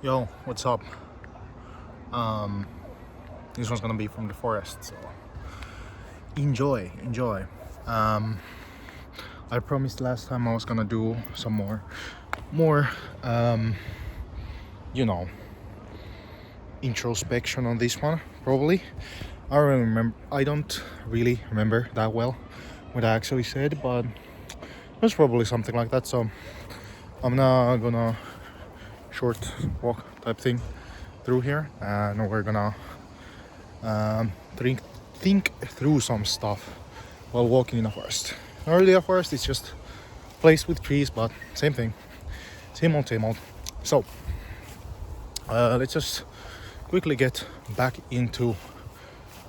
Yo, what's up? Um, this one's gonna be from the forest, so enjoy. Um, I promised last time I was gonna do some more, um, you know, introspection on this one. Probably, I don't really remember that well what I actually said, but it was probably something like that. So I'm now gonna short walk type thing through here, and we're gonna think through some stuff while walking in a forest. Not really a forest, it's just a place with trees, but same thing. Same old. So, let's just quickly get back into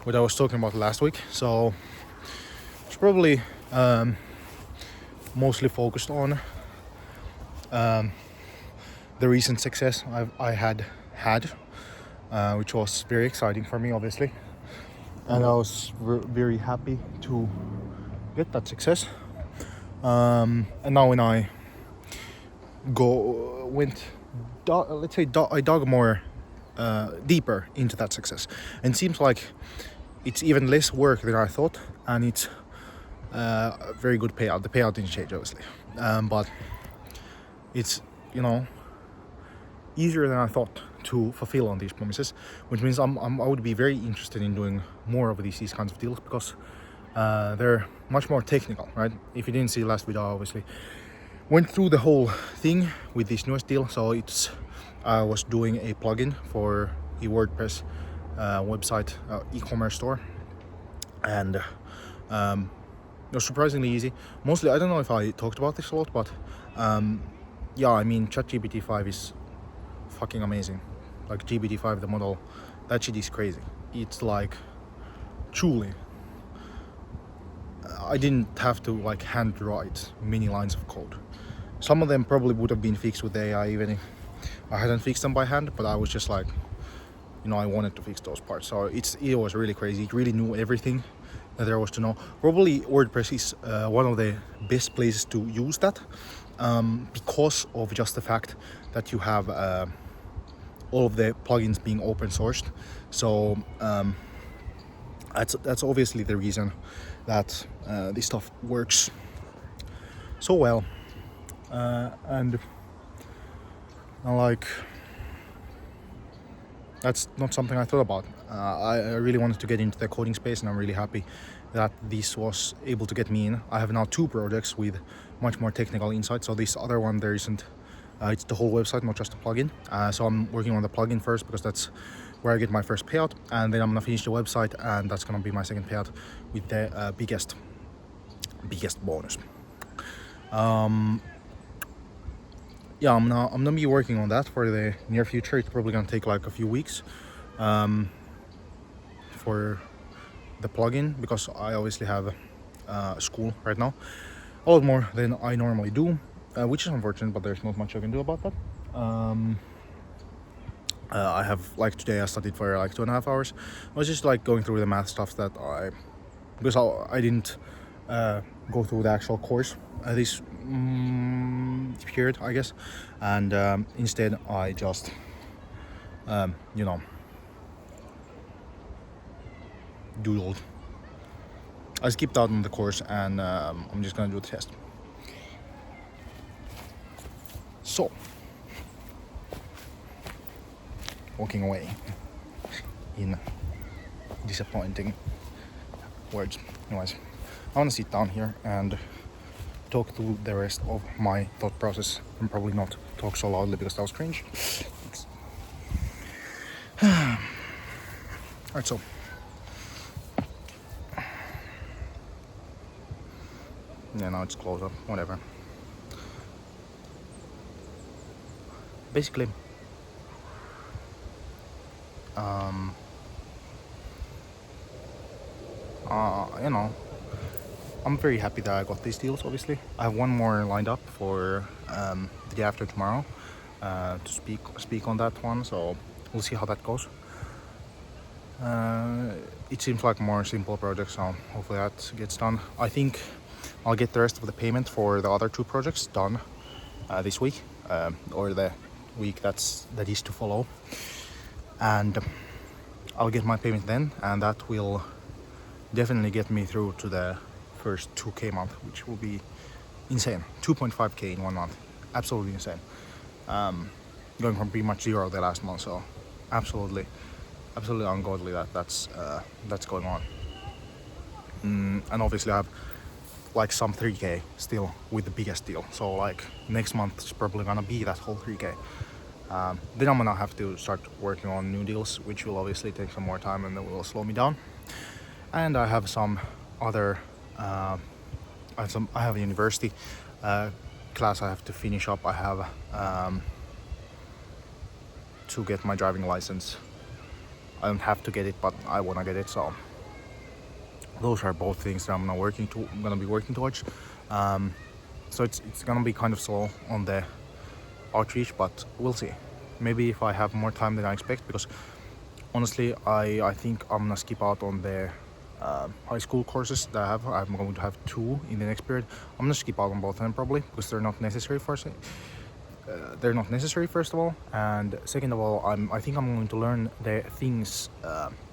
what I was talking about last week. So, it's probably mostly focused on the recent success I had, which was very exciting for me, obviously. And I was very happy to get that success. And now when I I dug more deeper into that success, and it seems like it's even less work than I thought, and it's a very good payout. The payout didn't change, obviously, but it's easier than I thought to fulfill on these promises, which means I would be very interested in doing more of these kinds of deals, because they're much more technical, right? If you didn't see last video, I obviously went through the whole thing with this newest deal. So I was doing a plugin for a WordPress website e-commerce store, and it was surprisingly easy. Mostly, I don't know if I talked about this a lot, but yeah, I mean, ChatGPT 5 is fucking amazing. Like GPT-5, the model, that shit is crazy. It's like truly, I didn't have to like hand write many lines of code. Some of them probably would have been fixed with AI even if I hadn't fixed them by hand, but I was just like, I wanted to fix those parts. So it was really crazy. It really knew everything that there was to know. Probably WordPress is one of the best places to use that, because of just the fact that you have all of the plugins being open sourced. So that's obviously the reason that this stuff works so well. And like, that's not something I thought about. I really wanted to get into the coding space, and I'm really happy that this was able to get me in. I have now 2 projects with much more technical insight. So this other one, there isn't. It's the whole website, not just a plugin. So I'm working on the plugin first, because that's where I get my first payout, and then I'm gonna finish the website, and that's gonna be my second payout with the biggest bonus. Yeah, I'm gonna be working on that for the near future. It's probably gonna take like a few weeks for the plugin, because I obviously have school right now, a lot more than I normally do, which is unfortunate, but there's not much I can do about that. I have, like, today I studied for like 2.5 hours. I was just like going through the math stuff because I didn't go through the actual course this period, I guess, and instead I just doodled. I skipped out on the course, and I'm just gonna do the test. So, walking away in disappointing words. Anyways, I want to sit down here and talk through the rest of my thought process, and probably not talk so loudly because that was cringe. Alright, so yeah, now it's close up, whatever. Basically, I'm very happy that I got these deals. Obviously, I have one more lined up for the day after tomorrow to speak on that one. So we'll see how that goes. It seems like a more simple project, so hopefully that gets done. I think I'll get the rest of the payment for the other 2 projects done this week, or the week that is to follow, and I'll get my payment then, and that will definitely get me through to the first 2k month, which will be insane. 2.5k in 1 month, absolutely insane. Going from pretty much zero the last month, so absolutely ungodly that's going on. And obviously I have like some 3k still with the biggest deal, so like next month is probably gonna be that whole 3k. Then I'm gonna have to start working on new deals, which will obviously take some more time and that will slow me down. And I have some other I have a university class I have to finish up. I have to get my driving license. I don't have to get it, but I want to get it, so those are both things that I'm gonna be working towards. So it's gonna be kind of slow on the outreach, but we'll see. Maybe if I have more time than I expect, because honestly I think I'm gonna skip out on the high school courses that I have. I'm going to have 2 in the next period. I'm gonna skip out on both of them probably, because they're not necessary they're not necessary, first of all, and second of all, I think I'm going to learn the things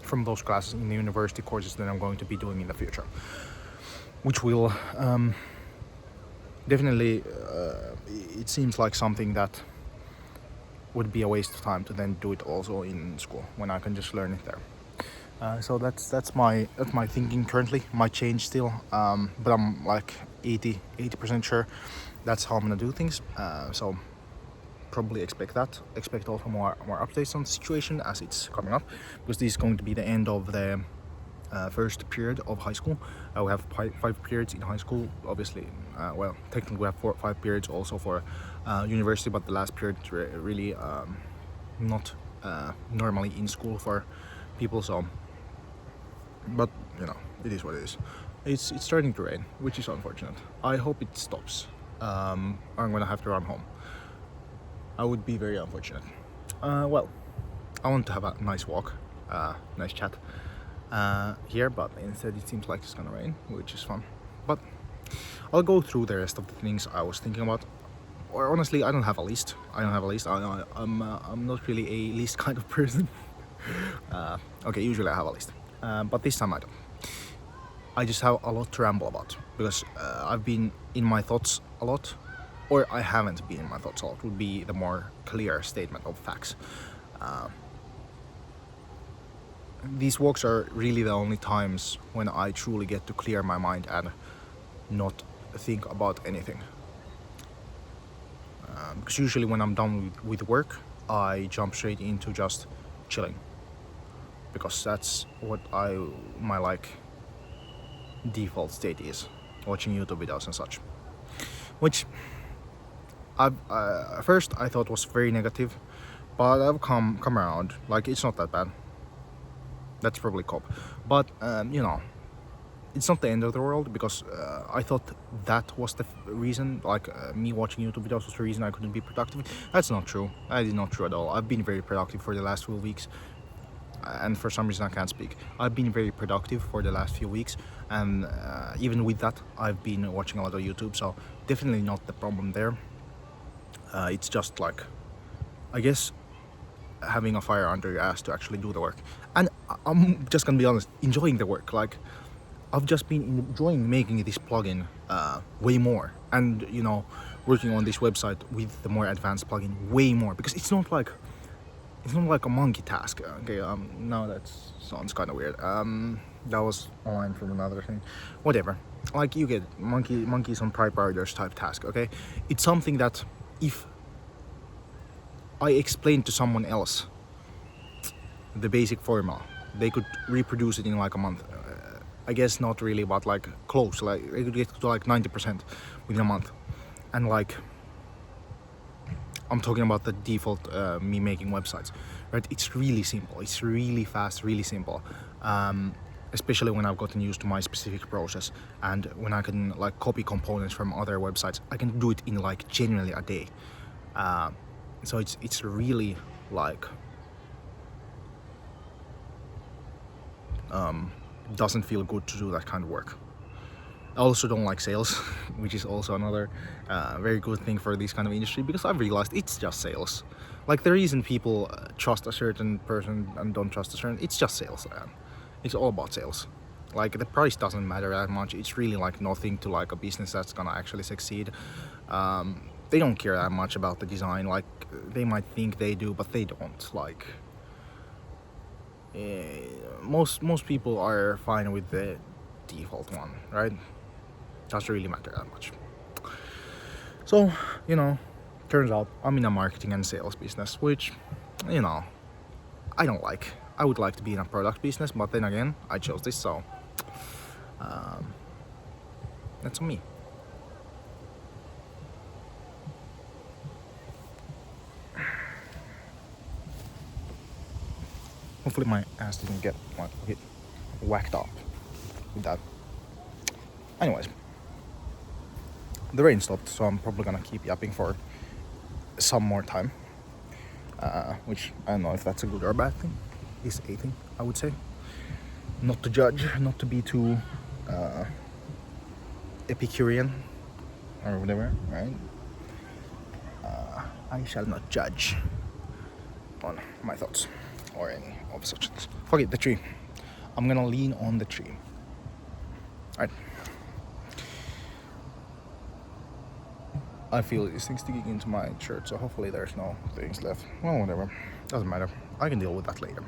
from those classes in the university courses that I'm going to be doing in the future, which will definitely it seems like something that would be a waste of time to then do it also in school when I can just learn it there. So that's my thinking currently. Might change still, but I'm like 80% sure that's how I'm gonna do things. So probably expect also more updates on the situation as it's coming up, because this is going to be the end of the first period of high school. We have 5 periods in high school, obviously. Well, technically we have 5 periods also for university, but the last period is really not normally in school for people, so, but you know, it is what it is. It's starting to rain, which is unfortunate. I hope it stops. I'm gonna have to run home. I would be very unfortunate. Well, I want to have a nice walk, nice chat here, but instead it seems like it's gonna rain, which is fun. But I'll go through the rest of the things I was thinking about. Or honestly, I don't have a list. I'm not really a list kind of person. Okay, usually I have a list, but this time I don't. I just have a lot to ramble about, because I've been in my thoughts a lot, or I haven't been in my thoughts a lot, would be the more clear statement of facts. These walks are really the only times when I truly get to clear my mind and not think about anything. Because usually when I'm done with work, I jump straight into just chilling, because that's what my like default state is, watching YouTube videos and such, which first I thought was very negative, but I've come around. Like, it's not that bad. That's probably cop, but you know, it's not the end of the world, because I thought that was the reason, like me watching YouTube videos was the reason I couldn't be productive. That's not true. That is not true at all. I've been very productive for the last few weeks, and for some reason I can't speak. I've been very productive for the last few weeks, and even with that I've been watching a lot of YouTube, so definitely not the problem there. It's just like, I guess, having a fire under your ass to actually do the work. And I'm just gonna be honest, enjoying the work. Like, I've just been enjoying making this plugin way more, and you know, working on this website with the more advanced plugin way more, because it's not like a monkey task. Okay, now that sounds kind of weird. That was a line from another thing. Whatever. Like, you get monkeys on typewriters type task. Okay, it's something that if I explained to someone else the basic formula, they could reproduce it in like a month. I guess not really, but like close. Like, they could get to like 90% within a month. And like, I'm talking about the default me making websites, right? It's really simple. It's really fast, really simple. Especially when I've gotten used to my specific process, and when I can like copy components from other websites, I can do it in like genuinely a day. So it's really like doesn't feel good to do that kind of work. I also don't like sales, which is also another very good thing for this kind of industry, because I've realized it's just sales. Like the reason people trust a certain person and don't trust a certain, it's just sales. It's all about sales. Like the price doesn't matter that much. It's really like nothing to like a business that's gonna actually succeed. They don't care that much about the design. Like they might think they do, but they don't. Like most people are fine with the default one, right? Doesn't really matter that much. So, turns out I'm in a marketing and sales business, which, I don't like. I would like to be in a product business, but then again, I chose this, so that's on me. Hopefully my ass didn't get whacked up with that. Anyways, the rain stopped, so I'm probably gonna keep yapping for some more time. Which I don't know if that's a good or a bad thing. Is a thing, I would say. Not to judge, not to be too Epicurean or whatever, right? I shall not judge on my thoughts or any of such things. Fuck it, the tree. I'm gonna lean on the tree. Alright. I feel these things digging into my shirt, so hopefully there's no things left. Well, whatever. Doesn't matter. I can deal with that later.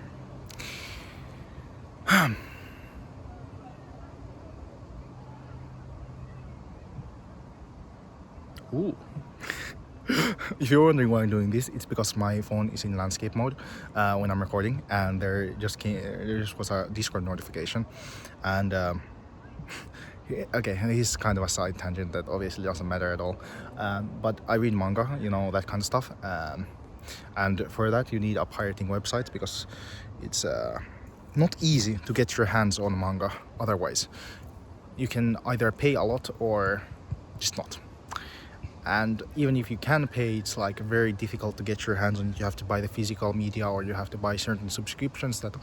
Ooh. If you're wondering why I'm doing this, it's because my phone is in landscape mode when I'm recording, and there just was a Discord notification, and okay, this is kind of a side tangent that obviously doesn't matter at all, but I read manga, that kind of stuff, and for that you need a pirating website, because it's not easy to get your hands on manga otherwise. You can either pay a lot or just not. And even if you can pay, it's like very difficult to get your hands on it. You have to buy the physical media, or you have to buy certain subscriptions that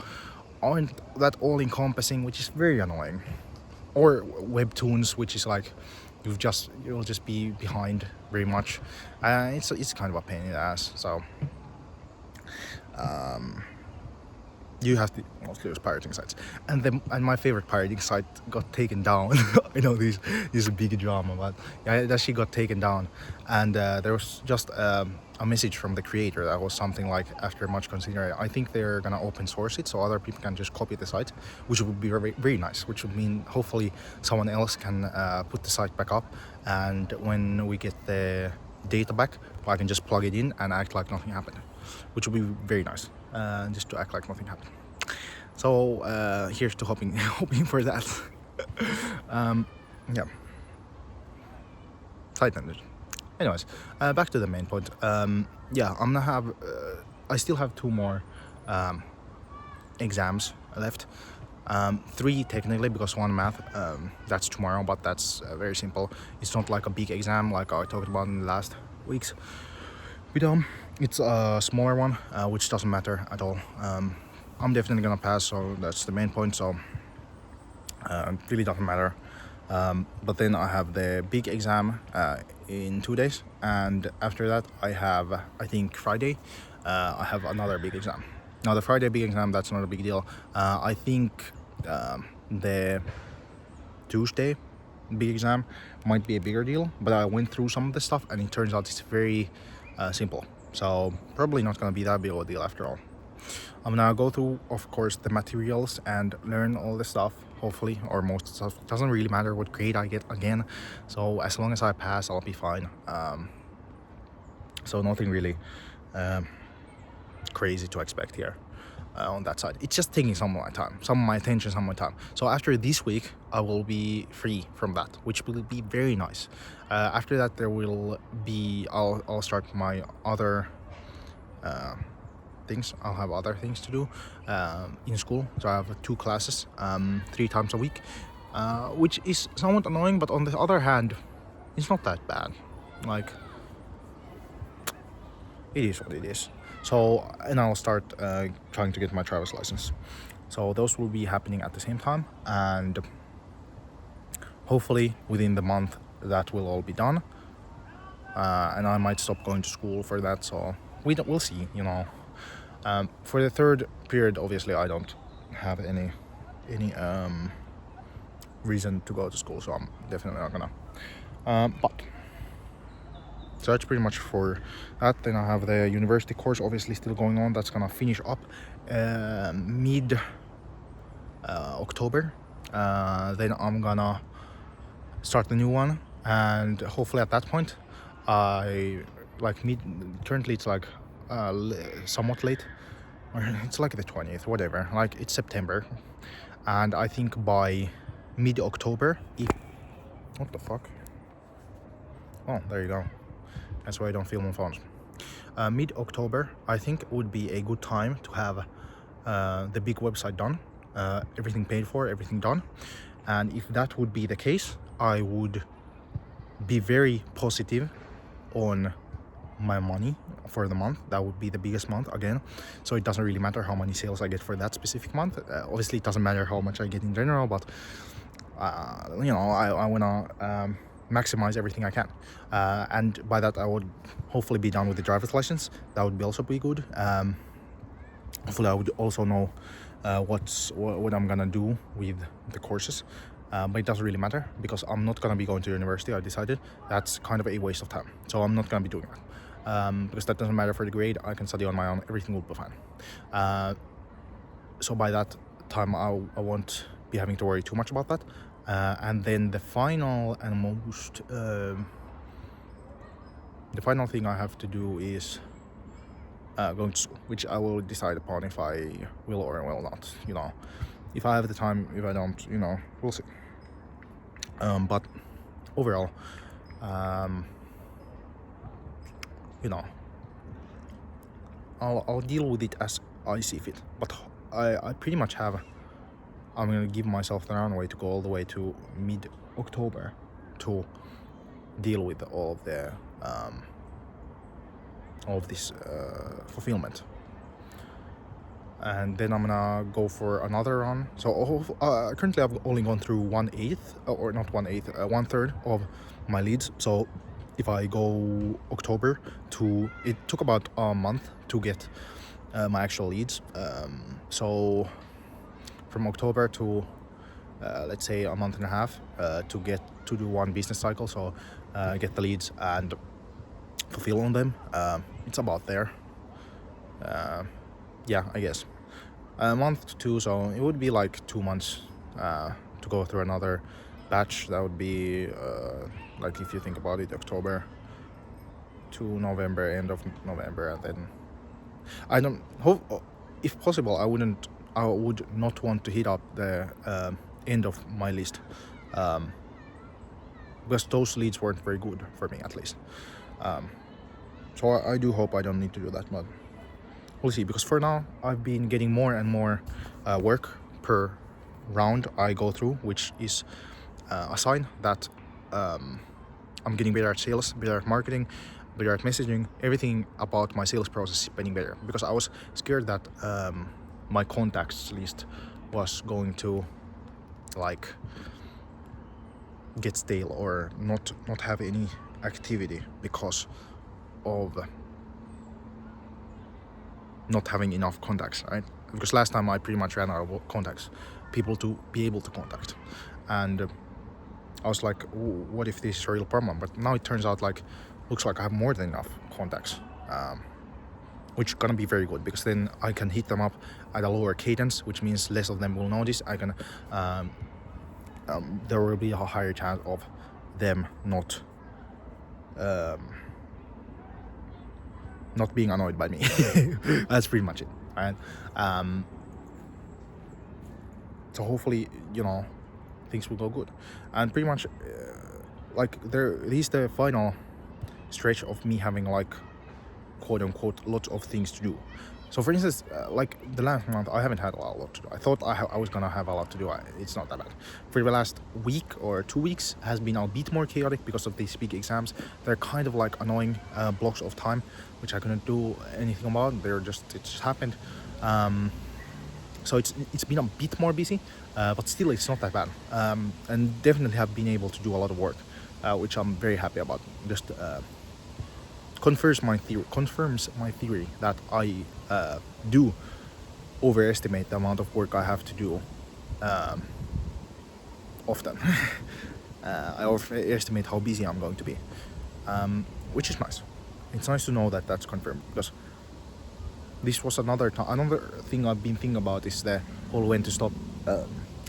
aren't that all encompassing, which is very annoying. Or webtoons, which is like you'll just be behind very much. It's kind of a pain in the ass. So you have to mostly use pirating sites, and my favorite pirating site got taken down. I know this is a big drama, but yeah, that she got taken down, and there was just a message from the creator that was something like, after much consideration, I think they're gonna open source it so other people can just copy the site, which would be very, very nice, which would mean hopefully someone else can put the site back up, and when we get the data back, I can just plug it in and act like nothing happened, which would be very nice, just to act like nothing happened. So here's to hoping for that. Yeah. Side tangent. Anyways, back to the main point. Yeah, I'm gonna have. I still have 2 more exams left. 3 technically, because 1 math. That's tomorrow, but that's very simple. It's not like a big exam like I talked about in the last week's video. It's a smaller one, which doesn't matter at all. I'm definitely gonna pass, so that's the main point. So it really doesn't matter. But then I have the big exam in 2 days, and after that I have, I think Friday, I have another big exam. Now the Friday big exam, that's not a big deal. I think the Tuesday big exam might be a bigger deal, but I went through some of the stuff and it turns out it's very simple, so probably not gonna be that big of a deal after all. I'm gonna go through, of course, the materials and learn all the stuff, hopefully, or most stuff. It doesn't really matter what grade I get again, so as long as I pass, I'll be fine. So nothing really crazy to expect here on that side. It's just taking some of my time, some of my attention, some of my time. So after this week, I will be free from that, which will be very nice. After that, there will be, I'll start my other things. I'll have other things to do in school. So I have 2 classes 3 times a week, which is somewhat annoying, but on the other hand, it's not that bad. Like, it is what it is. So, and I'll start trying to get my driver's license. So those will be happening at the same time, and hopefully within the month that will all be done, and I might stop going to school for that. So we'll see. For the third period, obviously I don't have any reason to go to school, so I'm definitely not gonna. But so that's pretty much for that. Then I have the university course obviously still going on. That's gonna finish up mid October. Then I'm gonna start the new one, and hopefully at that point I currently it's like somewhat late, or it's like the 20th, whatever, like it's September, and I think by mid-October, what the fuck, oh there you go, that's why I don't film on phones. Mid-October I think would be a good time to have the big website done, everything paid for, everything done. And if that would be the case, I would be very positive on my money for the month. That would be the biggest month again, so it doesn't really matter how many sales I get for that specific month. Obviously it doesn't matter how much I get in general, but I want to maximize everything I can, and by that I would hopefully be done with the driver's license. That would also be good. Hopefully I would also know what I'm gonna do with the courses, but it doesn't really matter because I'm not gonna be going to university. I decided that's kind of a waste of time, so I'm not gonna be doing that, because that doesn't matter for the grade. I can study on my own, everything will be fine. So by that time I won't be having to worry too much about that, and then the final thing I have to do is going to school, which I will decide upon if I will or will not. If I have the time, if I don't, we'll see. But overall, I'll deal with it as I see fit. But I pretty much have. I'm gonna give myself the runway to go all the way to mid-October to deal with all of the this fulfillment, and then I'm gonna go for another run. So currently I've only gone through 1/8, or not 1/8, 1/3 of my leads. So if I go October to, it took about a month to get my actual leads. So from October to let's say a month and a half to do one business cycle. So get the leads and fulfill on them. It's about there. Yeah, I guess a month to two, so it would be like 2 months to go through another batch. That would be like, if you think about it, October to November, end of November, and then I don't hope, if possible, I would not want to hit up the end of my list, because those leads weren't very good for me, at least. So I do hope I don't need to do that, but we'll see. Because for now I've been getting more and more work per round I go through, which is a sign that I'm getting better at sales, better at marketing, better at messaging. Everything about my sales process is getting better, because I was scared that my contacts list was going to like get stale or not have any activity because of not having enough contacts, right? Because last time I pretty much ran out of contacts, people to be able to contact, and I was like, what if this is a real problem? But now it turns out looks like I have more than enough contacts, which is gonna be very good, because then I can hit them up at a lower cadence, which means less of them will notice. I can there will be a higher chance of them not being annoyed by me. That's pretty much it, right? So hopefully, things will go good, and pretty much this the final stretch of me having quote unquote lots of things to do. So for instance, the last month I haven't had a lot to do. I thought I was gonna have a lot to do. It's not that bad. For the last week or 2 weeks has been a bit more chaotic because of these big exams. They're kind of annoying blocks of time, which I couldn't do anything about. It just happened. So it's been a bit more busy, but still it's not that bad. And definitely have been able to do a lot of work, which I'm very happy about. Just confirms my theory that I do overestimate the amount of work I have to do often. I overestimate how busy I'm going to be, which is nice. It's nice to know that that's confirmed, because this was another thing I've been thinking about is the whole when to stop.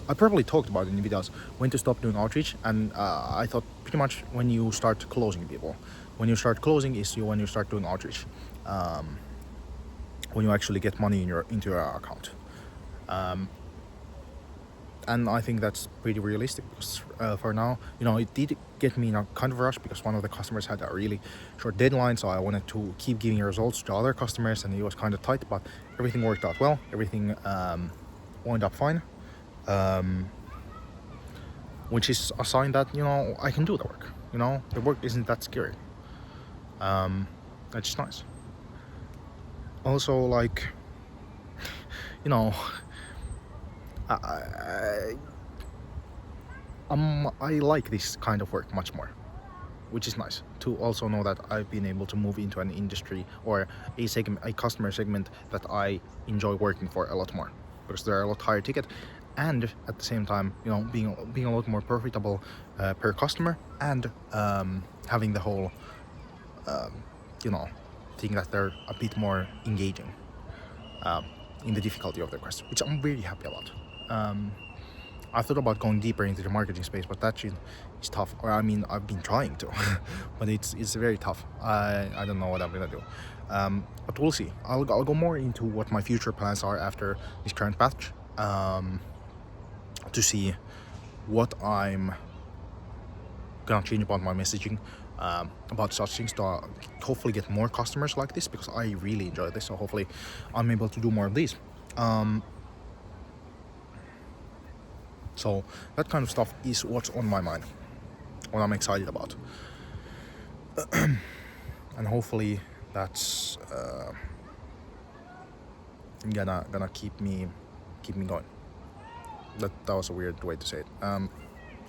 I probably talked about it in the videos, when to stop doing outreach, and I thought pretty much when you start closing people. When you start closing is when you start doing outreach, when you actually get money into your account. And I think that's pretty realistic, because for now, it did get me in a kind of rush, because one of the customers had a really short deadline, so I wanted to keep giving results to other customers, and it was kind of tight, but everything worked out well. Everything wound up fine, which is a sign that I can do the work. The work isn't that scary. That's just nice. Also, like, I like this kind of work much more, which is nice to also know that I've been able to move into an industry or a customer segment that I enjoy working for a lot more, because they're a lot higher ticket, and at the same time, being a lot more profitable per customer, and having the whole thing that they're a bit more engaging in the difficulty of their quest, which I'm really happy about. I thought about going deeper into the marketing space, but that shit is tough. Or I mean, I've been trying to, but it's very tough. I don't know what I'm gonna do, but we'll see. I'll go more into what my future plans are after this current batch, to see what I'm gonna change about my messaging about such things, to hopefully get more customers like this, because I really enjoy this. So hopefully I'm able to do more of these. So that kind of stuff is what's on my mind, what I'm excited about. And hopefully that's gonna keep me going. That was a weird way to say it. I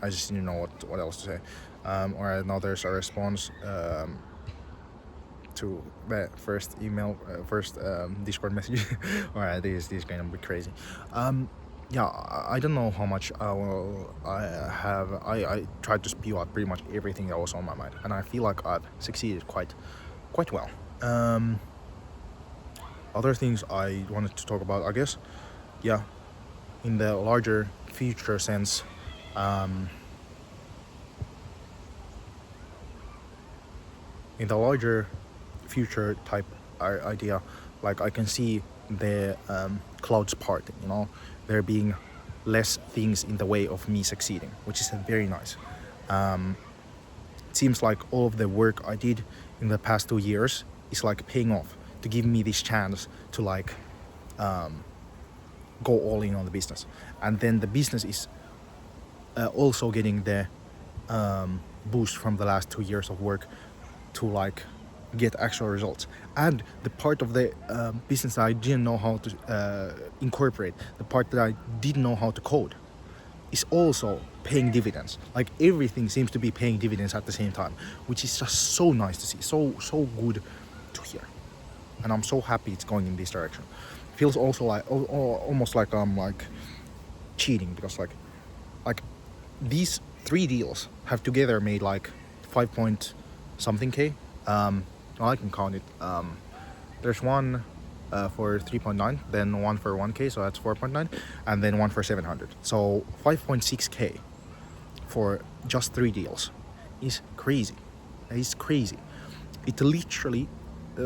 just didn't know what else to say. Alright, now there's a response to the first email, Discord message. Alright, this is gonna be crazy. Yeah, I don't know how much I tried to spew out pretty much everything that was on my mind, and I feel like I've succeeded quite well. Other things I wanted to talk about, I guess, yeah, in the larger future sense, in the larger future type idea, like I can see the clouds parting, there being less things in the way of me succeeding, which is very nice. It seems like all of the work I did in the past 2 years is like paying off to give me this chance to like go all in on the business, and then the business is also getting the boost from the last 2 years of work to like get actual results. And the part of the business that I didn't know how to incorporate, the part that I didn't know how to code, is also paying dividends. Like everything seems to be paying dividends at the same time, which is just so nice to see, so good to hear, and I'm so happy it's going in this direction. Feels also like almost like I'm like cheating, because like these 3 deals have together made like 5 point something K. I can count it. There's one for 3.9, then one for 1K, so that's 4.9, and then one for 700. So 5.6K for just 3 deals is crazy. It's crazy. It literally, I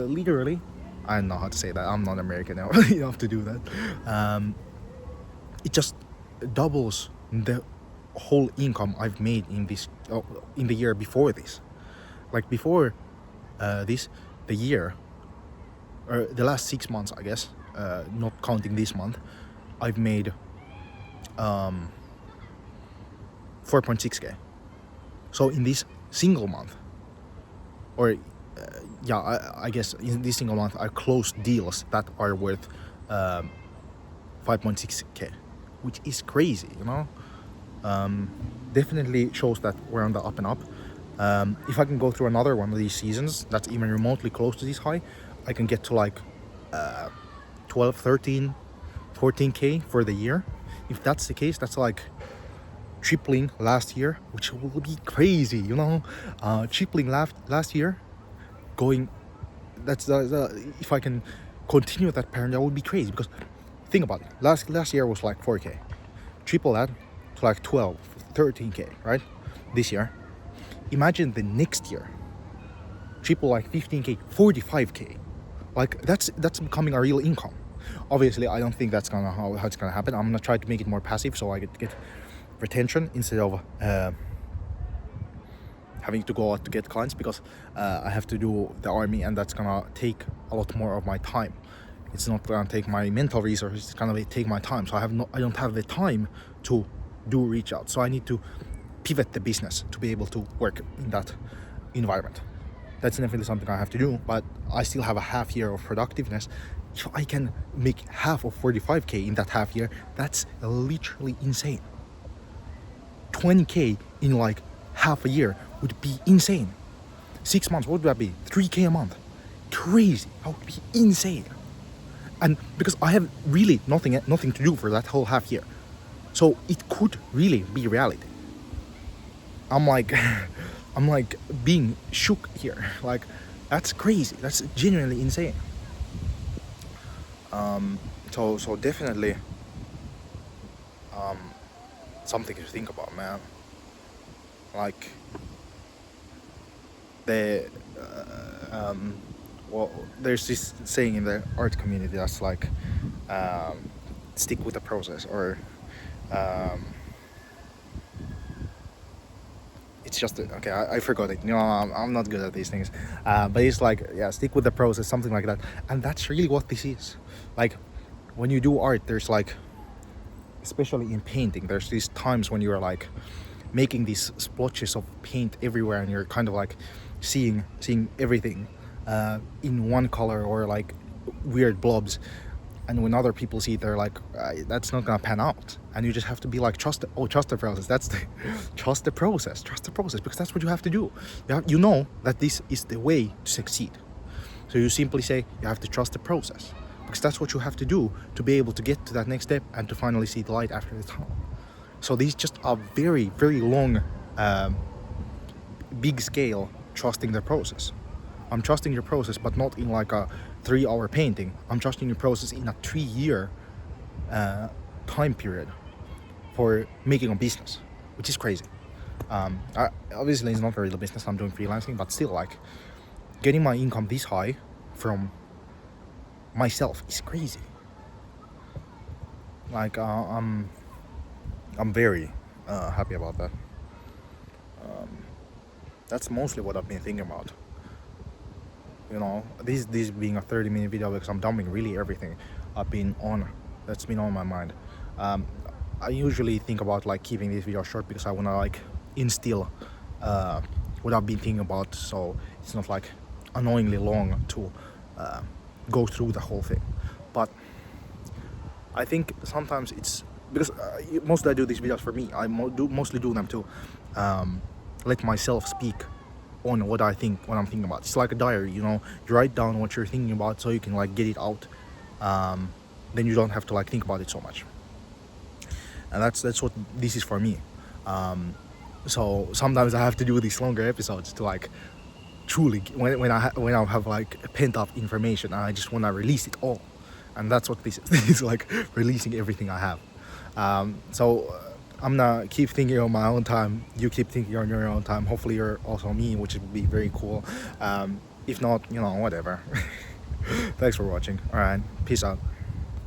don't know how to say that. I'm not American enough to do that. It just doubles the whole income I've made in the year before this. Like before the year, or the last 6 months, I guess, not counting this month, I've made 4.6K. So in this single month, or I guess in this single month, I closed deals that are worth 5.6k, which is crazy, you know. Definitely shows that we're on the up and up. If I can go through another one of these seasons that's even remotely close to this high, I can get to like 12, 13, 14k for the year. If that's the case, that's like tripling last year, which will be crazy, you know. Tripling last year, going, that's if I can continue that pattern, that would be crazy. Because think about it, last year was like 4k, triple that to like 12, 13k, right? This year, imagine the next year, triple like 15k, 45k. Like that's becoming a real income. Obviously, I don't think that's gonna how it's gonna happen. I'm gonna try to make it more passive so I get retention instead of having to go out to get clients, because I have to do the army, and that's gonna take a lot more of my time. It's not gonna take my mental resources, it's gonna take my time. So I don't have the time to do reach out. So I need to pivot the business to be able to work in that environment. That's definitely something I have to do, but I still have a half year of productiveness. If I can make half of 45k in that half year, that's literally insane. 20k in like half a year would be insane. 6 months, what would that be? 3k a month. Crazy. That would be insane. And because I have really nothing to do for that whole half year, so it could really be reality. I'm like I'm like being shook here. Like, that's crazy. That's genuinely insane. So definitely something to think about, man. Like well, there's this saying in the art community that's like stick with the process, or it's just okay, I forgot it, you know. I'm not good at these things, but it's like, yeah, stick with the process, something like that. And that's really what this is. Like, when you do art, there's like, especially in painting, there's these times when you're like making these splotches of paint everywhere, and you're kind of like seeing everything in one color, or like weird blobs. And when other people see it, they're like, that's not gonna pan out. And you just have to be like, trust the process. That's the trust the process, because that's what you have to do. You know that this is the way to succeed. So you simply say you have to trust the process, because that's what you have to do to be able to get to that next step and to finally see the light after the tunnel. So these just are very, very long, big scale trusting the process. I'm trusting your process, but not in like a 3-hour painting. I'm trusting your process in a 3-year time period for making a business, which is crazy. Obviously, it's not a real business. I'm doing freelancing, but still, like, getting my income this high from myself is crazy. Like, I'm very happy about that. That's mostly what I've been thinking about. You know, this being a 30-minute video, because I'm dumping really everything that's been on my mind. I usually think about like keeping this video short, because I want to like instill what I've been thinking about, so it's not like annoyingly long to go through the whole thing. But I think sometimes it's because mostly I do these videos for me. I mostly do them to let myself speak on what I think, what I'm thinking about. It's like a diary, you know. You write down what you're thinking about so you can like get it out. Then you don't have to like think about it so much. And that's what this is for me. So sometimes I have to do these longer episodes to like truly when I have like pent up information and I just want to release it all. And that's what this is. This is like releasing everything I have. I'm gonna keep thinking on my own time. You keep thinking on your own time. Hopefully you're also me, which would be very cool. If not, you know, whatever. Thanks for watching. All right, peace out.